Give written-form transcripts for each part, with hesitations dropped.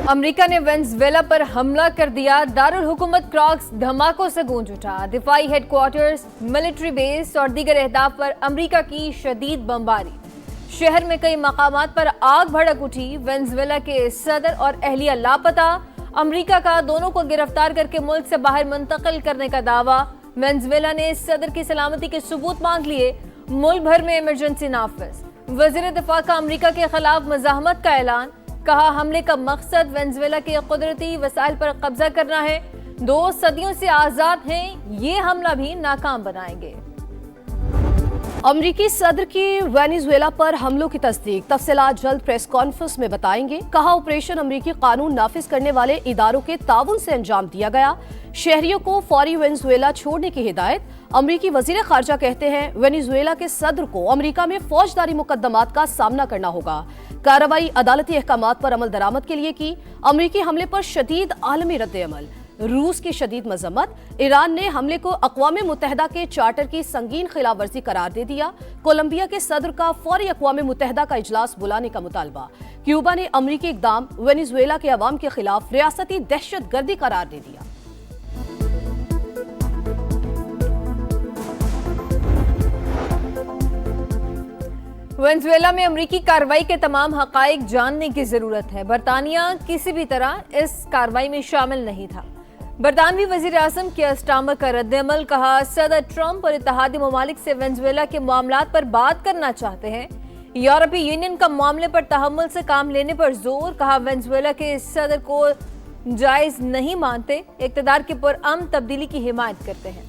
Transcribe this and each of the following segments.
America ने Venezuela पर हमला कर दिया। दारुल हुकूमत क्रॉक्स धमाकों से गूंज उठा। दिफाई हेडक्वार्टर्स, मिलिट्री बेस और दीगर अहदाफ पर अमेरिका की शदीद बमबारी। शहर में कई मकामात पर आग भड़क उठी। वेनेजुएला के सदर और अहलिया लापता। अमेरिका का दोनों को गिरफ्तार करके मुल्क से बाहर मुंतकिल करने का दावा। वेनेजुएला ने सदर की सलामती के सबूत मांग लिए। मुल्क भर में इमरजेंसी नाफिज। वज़ीर दिफा का अमेरिका के खिलाफ मज़ाहमत का ऐलान। कहा हमले का मकसद वेनेजुएला के कुदरती वसाइल पर कब्जा करना है। 2 सदियों से आजाद हैं, ये हमला भी नाकाम बनाएंगे। अमरीकी सदर की वेनेजुएला पर हमलों की तस्दीक। तफसीलात जल्द प्रेस कॉन्फ्रेंस में बताएंगे। कहा ऑपरेशन अमरीकी कानून नाफिज करने वाले इदारों के ताउन से अंजाम दिया गया। शहरियों को फौरी वेनेजुएला छोड़ने की हिदायत। अमरीकी वजीर खारजा कहते हैं वेनेजुएला के सदर को अमरीका में फौजदारी मुकदमात का सामना करना होगा। कार्रवाई अदालती अहकामात पर अमल दरामद के लिए की। अमरीकी हमले पर शदीद आलमी रद्द-ए-अमल। रूस की शदीद मजम्मत। ईरान ने हमले को अक़वाम मुत्तहिदा के चार्टर की संगीन खिलाफ वर्जी करार दे दिया। कोलंबिया के सदर का फौरी अक़वाम मुत्तहिदा का इजलास बुलाने का मुतालबा। क्यूबा ने अमरीकी इक़दाम वेनेजुएला के अवाम के खिलाफ रियासती दहशत गर्दी करार दे दिया। वेनेजुएला में अमरीकी कार्रवाई के तमाम हकाइक जानने की जरूरत है। बरतानिया किसी भी तरह इस कार्रवाई में शामिल नहीं था। बरतानवी वजीर आज़म कियर स्टारमर का रद्द-ए-अमल। कहा सदर ट्रंप और इत्तेहादी ममालिक से वेनेजुएला के मामलात पर बात करना चाहते हैं। यूरोपीय यूनियन का मामले पर तहम्मुल से काम लेने पर जोर। कहा वेनेजुएला के सदर को जायज नहीं मानते, इक़्तिदार की पुरअमन तब्दीली की हिमायत करते हैं।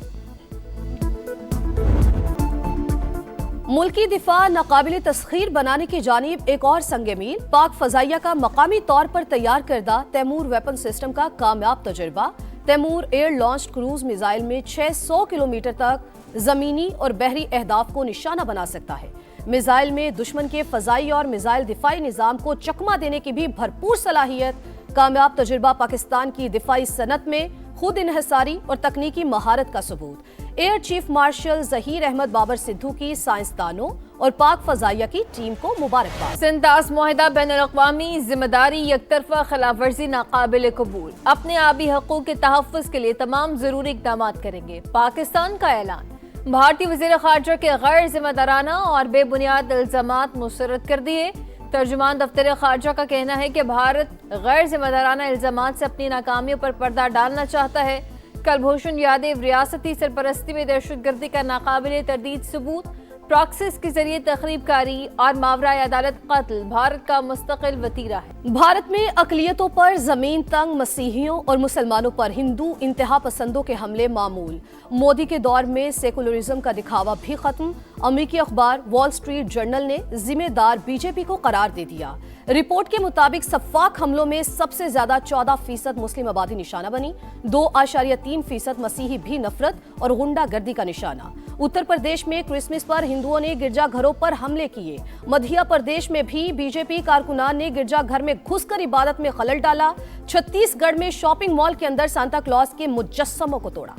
मुल्की दिफा नाकाबिल तस्खीर बनाने की जानिब एक और संग मील। पाक फजाइया का मकामी तौर पर तैयार करदा तैमूर वेपन सिस्टम का कामयाब तजुर्बा। Taimoor air launch cruise missile में 600 किलोमीटर तक जमीनी और बहरी अहदाफ को निशाना बना सकता है। मिसाइल में दुश्मन के फजाई और मिसाइल दिफाई निज़ाम को चकमा देने की भी भरपूर सलाहियत। कामयाब तजुर्बा पाकिस्तान की दिफाई सनत में खुद इन्हिसारी और तकनीकी महारत का सबूत। Air chief marshal Zaheer Ahmed Babar Sidhu की साइंसदानों और पाक फजाइया की टीम को मुबारकबाद। सिंतास मुआहिदा बैनुल-अक़वामी जिम्मेदारी यकतरफा खिलाफ वर्जी नाकाबिल कबूल। अपने आबी हकूक़ के तहफ़्फ़ुज़ के लिए तमाम ज़रूरी इक़दामात करेंगे। पाकिस्तान का ऐलान। भारतीय वज़ीर ख़ारजा के गैर जिम्मेदाराना और बेबुनियाद इल्ज़ामात मुस्तरद कर दिए। तर्जुमान दफ्तर ख़ारजा का कहना है कि भारत गैर जिम्मेदाराना इल्ज़ामात से अपनी नाकामियों पर पर्दा डालना चाहता है। कलभूषण यादव रियासती सरपरस्ती में दहशतगर्दी का नाकाबिल तरदीद सबूत। प्रॉक्सिस के जरिए तखरीबकारी और मावराए अदालत कत्ल भारत का मुस्तकिल वतीरा है। भारत में अक़लियतों पर जमीन तंग मसीहियों और मुसलमानों पर हिंदू इंतहा पसंदों के हमले मामूल। मोदी के दौर में सेकुलरिज्म का दिखावा भी खत्म। अमेरिकी अखबार वॉल स्ट्रीट जर्नल ने जिम्मेदार बीजेपी को करार दे दिया। रिपोर्ट के मुताबिक सफ़ाक हमलों में सबसे ज्यादा 14% मुस्लिम आबादी निशाना बनी। 2.3% मसीही भी नफरत और गुंडा गर्दी का निशाना। उत्तर प्रदेश में क्रिसमस पर हिंदुओं ने गिरजाघरों पर हमले किए। मध्य प्रदेश में भी बीजेपी कारकुनान ने गिरजाघर में घुसकर इबादत में खलल डाला। छत्तीसगढ़ में शॉपिंग मॉल के अंदर सांता क्लॉज के मुजस्समों को तोड़ा।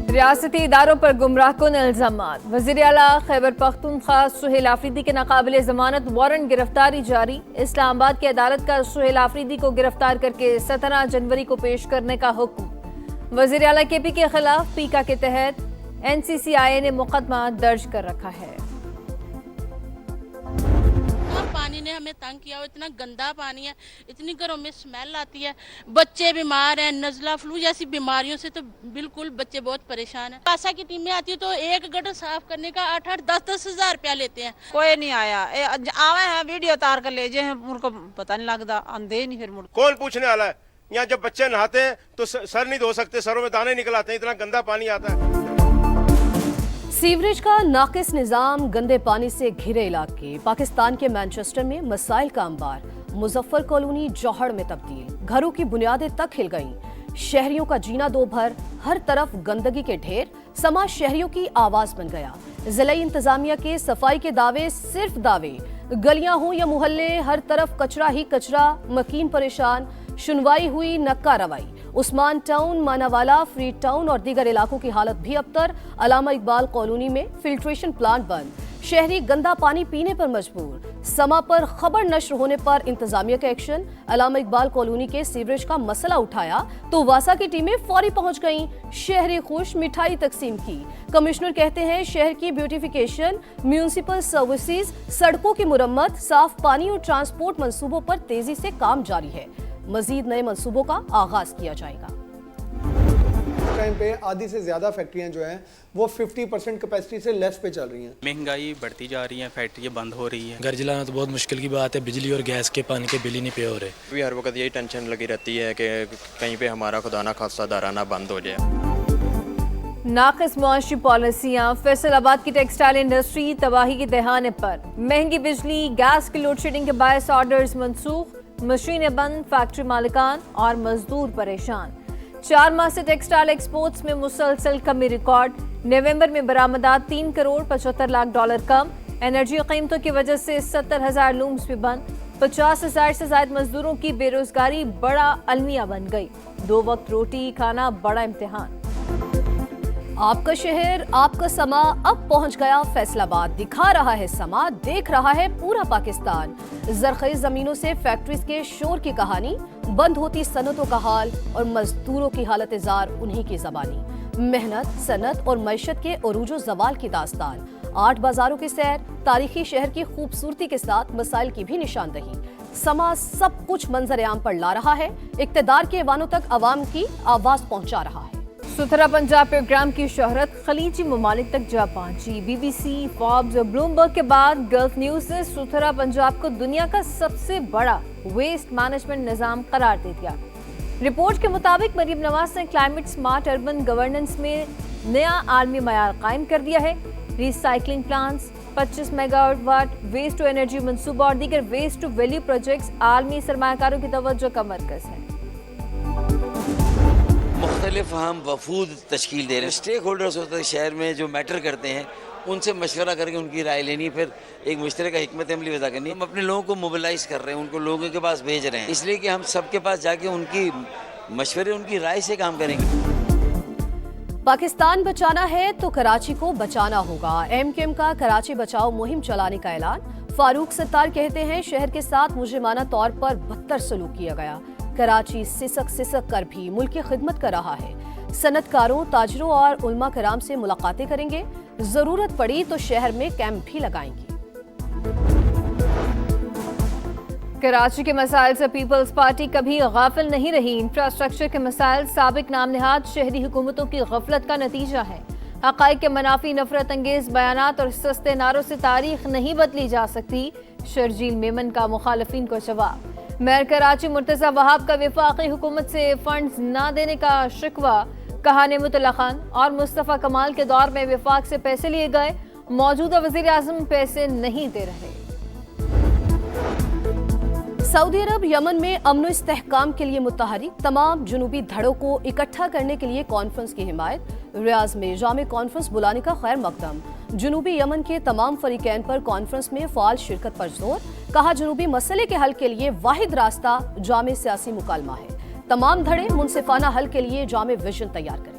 रियासती इदारों पर गुमराहकुन इल्ज़ामात। वज़ीर आला खैबर पख्तूनख्वा सुहेल आफरीदी के नाकाबिल ज़मानत वारंट गिरफ्तारी जारी। इस्लामाबाद की अदालत का सुहेल आफरीदी को गिरफ्तार करके 17 जनवरी को पेश करने का हुक्म। वज़ीर आला केपी के खिलाफ पीका के तहत NCCI ने मुकदमा दर्ज कर रखा है। पानी ने हमें तंग किया, इतना गंदा पानी है, इतनी घरों में स्मेल आती है, बच्चे बीमार हैं, नज़ला फ्लू जैसी बीमारियों से तो बिल्कुल बच्चे बहुत परेशान हैं। पासा की टीमें आती है तो एक गटर साफ करने का 8-8, 10-10 हज़ार रुपया लेते हैं। कोई नहीं आया। आवे हैं वीडियो तार कर ले जे हैं, उनको पता नहीं लगता, आंधे नहीं फिर मुड़। कौन पूछने वाला है? यहाँ जब बच्चे नहाते हैं तो सर नहीं धो सकते, सरों में दाने निकल आते हैं, इतना गंदा पानी आता है। सीवरेज का नाकिस निजाम, गंदे पानी से घिरे इलाके। पाकिस्तान के मैनचेस्टर में मसाइल का अंबार। मुजफ्फर कॉलोनी जौहड़ में तब्दील। घरों की बुनियादें तक हिल गईं। शहरियों का जीना दो भर। हर तरफ गंदगी के ढेर। समाज शहरियों की आवाज बन गया। जिला इंतजामिया के सफाई के दावे सिर्फ दावे। गलियां हों या मोहल्ले, हर तरफ कचरा ही कचरा। मकीन परेशान। सुनवाई हुई न कार्रवाई। Usman town, Manawala, free town और दीगर इलाकों की हालत भी अबतर। अलामा इकबाल कॉलोनी में फिल्ट्रेशन प्लांट बंद। शहरी गंदा पानी पीने पर मजबूर। समा पर खबर नश्र होने पर इंतजामिया का एक्शन। अल्लामा इकबाल कॉलोनी के सीवरेज का मसला उठाया तो वासा की टीमें फौरी पहुंच गईं। शहरी खुश, मिठाई तकसीम की। कमिश्नर कहते हैं शहर की ब्यूटिफिकेशन, म्यूनिसिपल सर्विसेज, सड़कों की मुरम्मत, साफ पानी और ट्रांसपोर्ट मंसूबों पर तेजी से काम जारी है। मजीद नए मंसूबों का आगाज किया जाएगा। टाइम पे आधी से ज़्यादा फैक्ट्रियां जो हैं वो 50% कैपेसिटी से लेस पे चल रही हैं। महंगाई बढ़ती जा रही है, फैक्ट्रियाँ बंद हो रही हैं। घर जलाना तो बहुत मुश्किल की बात है, बिजली और गैस के पानी के बिल ही नहीं पे हो रहे। भी हर वक्त यही टेंशन लगी रहती है कि कहीं पे हमारा खुदा ना खासा दाराना बंद हो जाए। नाक़िस मुआशी पॉलिसियाँ, फैसलाबाद की टेक्सटाइल इंडस्ट्री तबाही के दहाने पर। महंगी बिजली, गैस की लोड शेडिंग के बायस ऑर्डर्स मनसूख, मशीनें बंद, फैक्ट्री मालिकान और मजदूर परेशान। 4 माह से टेक्सटाइल एक्सपोर्ट्स में मुसलसल कमी रिकॉर्ड। नवंबर में बरामदात 3 करोड़ 75 लाख डॉलर कम। एनर्जी कीमतों की वजह से 70,000 लूम्स भी बंद। 50,000 से ज्यादा मजदूरों की बेरोजगारी बड़ा अलमिया बन गई। 2 वक्त रोटी खाना बड़ा इम्तिहान। आपका शहर, आपका समा अब पहुंच गया फैसलाबाद। दिखा रहा है समा, देख रहा है पूरा पाकिस्तान। जरखेज जमीनों से फैक्ट्रीज के शोर की कहानी, बंद होती सनतों का हाल और मजदूरों की हालत जार उन्हीं की ज़बानी। मेहनत, सनत और मईशत के उरूज ज़वाल की दास्तान। 8 बाजारों की सैर, तारीखी शहर की खूबसूरती के साथ मसाइल की भी निशानदही। समा सब कुछ मंजर आम पर ला रहा है, इक़्तिदार के ऐवानों तक अवाम की आवाज़ पहुंचा रहा है। सुथरा पंजाब प्रोग्राम की शोहरत खलीजी ममालिक तक जा पहुंची। BBC, फॉर्ब्स और ब्लूमबर्ग के बाद गल्फ न्यूज ने सुथरा पंजाब को दुनिया का सबसे बड़ा वेस्ट मैनेजमेंट निजाम करार दे दिया। रिपोर्ट के मुताबिक मरीम नवाज ने क्लाइमेट स्मार्ट अर्बन गवर्नेंस में नया आलमी मयार कायम कर दिया है। Recycling plants, 25 megawatt waste to energy मंसूबा और दीगर वेस्ट टू वैल्यू प्रोजेक्ट्स आलमी सरमाकारों की तवज्जो का मरकज है। मुख्तलिफ हम वफूद तश्कील दे रहे हैं। स्टेक होल्डर्स होते हैं शहर में जो मैटर करते हैं, उनसे मशवरा करके उनकी राय लेनी, फिर एक मुश्तरका हिकमत अमली वज़ा करनी। हम अपने लोगों को मोबिलाइज कर रहे हैं, उनको लोगों के पास भेज रहे हैं, इसलिए कि हम सबके पास जाके उनकी मशवरे, उनकी राय से काम करेंगे। पाकिस्तान बचाना है तो कराची को बचाना होगा। MKM का कराची बचाओ मुहिम चलाने का ऐलान। फारूक सत्तार कहते हैं शहर के साथ मुजरिमाना तौर पर बदतर सलूक किया गया। कराची सिसक कर भी मुल्क की खिदमत कर रहा है। सनतकारों, ताजरों और उलमा कराम से मुलाकातें करेंगे। जरूरत पड़ी तो शहर में कैंप भी लगाएंगे। कराची के मसाइल से पीपल्स पार्टी कभी गाफिल नहीं रही। इंफ्रास्ट्रक्चर के मसाइल साबिक नाम नहाद शहरी हुकूमतों की गफलत का नतीजा है। हक़ाइक़ के मनाफी, नफरत अंगेज बयानात और सस्ते नारों से तारीख नहीं बदली जा सकती। शर्जील मेमन का मुखालफिन को जवाब। मेयर कराची मुर्तज़ा वहाब का वफाकी हुकूमत से फंड्स न देने का शिकवा। कहा नेमतुल्लाह खान और मुस्तफ़ा कमाल के दौर में वफाक से पैसे लिए गए, मौजूदा वज़ीर आज़म पैसे नहीं दे रहे। सऊदी अरब यमन में अमन और इस्तेहकाम के लिए मुतहरिक। तमाम जुनूबी धड़ों को इकट्ठा करने के लिए कॉन्फ्रेंस की हिमायत। रियाज में जामे कॉन्फ्रेंस बुलाने का खैर मकदम। जुनूबी यमन के तमाम फरीकैन पर कॉन्फ्रेंस में फ़ाल शिरकत पर जोर। कहा जुनूबी मसले के हल के लिए वाहिद रास्ता जामे सियासी मुकालमा है। तमाम धड़े मुनसिफाना हल के लिए जामे विजन तैयार करें।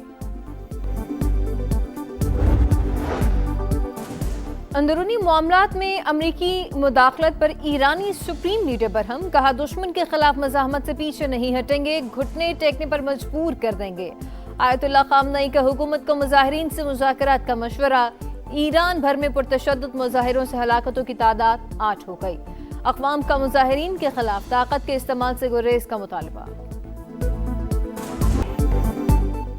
अंदरूनी मामलात में अमरीकी मुदाखलत पर ईरानी सुप्रीम लीडर बरहम। कहा दुश्मन के खिलाफ मज़ाहमत से पीछे नहीं हटेंगे, घुटने टेकने पर मजबूर कर देंगे। आयतुल्लाह खामनई का हुकूमत को मुजाहिरीन से मुज़ाकरात का मशवरा। ईरान भर में पुरतशद्दुद मुजाहिरों से हलाकतों की तादाद 8 हो गई। अक़वाम का मुजाहिरीन के खिलाफ ताकत के इस्तेमाल से गुरेज का मुतालबा।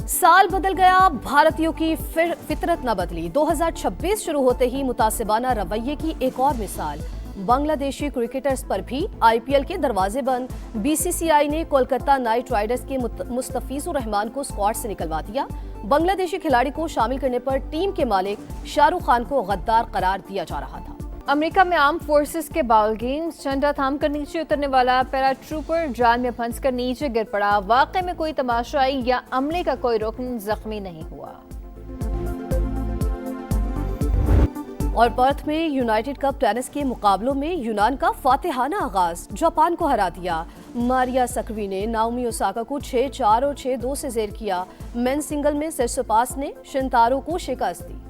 साल बदल गया, भारतीयों की फितरत न बदली। 2026 शुरू होते ही मुतासिबाना रवैये की एक और मिसाल। बांग्लादेशी क्रिकेटर्स पर भी IPL के दरवाजे बंद। BCCI ने कोलकाता नाइट राइडर्स के मुस्तफिजुर रहमान को स्क्वाड से निकलवा दिया। बांग्लादेशी खिलाड़ी को शामिल करने पर टीम के मालिक शाहरुख खान को गद्दार करार दिया जा रहा था। अमेरिका में आर्म फोर्सेस के बाउल गेम्स, झंडा थाम कर नीचे उतरने वाला पैराट्रूपर जाल में फंस कर नीचे गिर पड़ा। वाकई में कोई तमाशाई या अमले का कोई रुकन जख्मी नहीं हुआ। और पर्थ में यूनाइटेड कप टेनिस के मुकाबलों में यूनान का फातिहाना आगाज। जापान को हरा दिया। मारिया सकरी ने नाओमी ओसाका को 6-4 और 6-2 से जेर किया। मेन सिंगल में सिरसोपास ने शिंतारो को शिकस्त दी।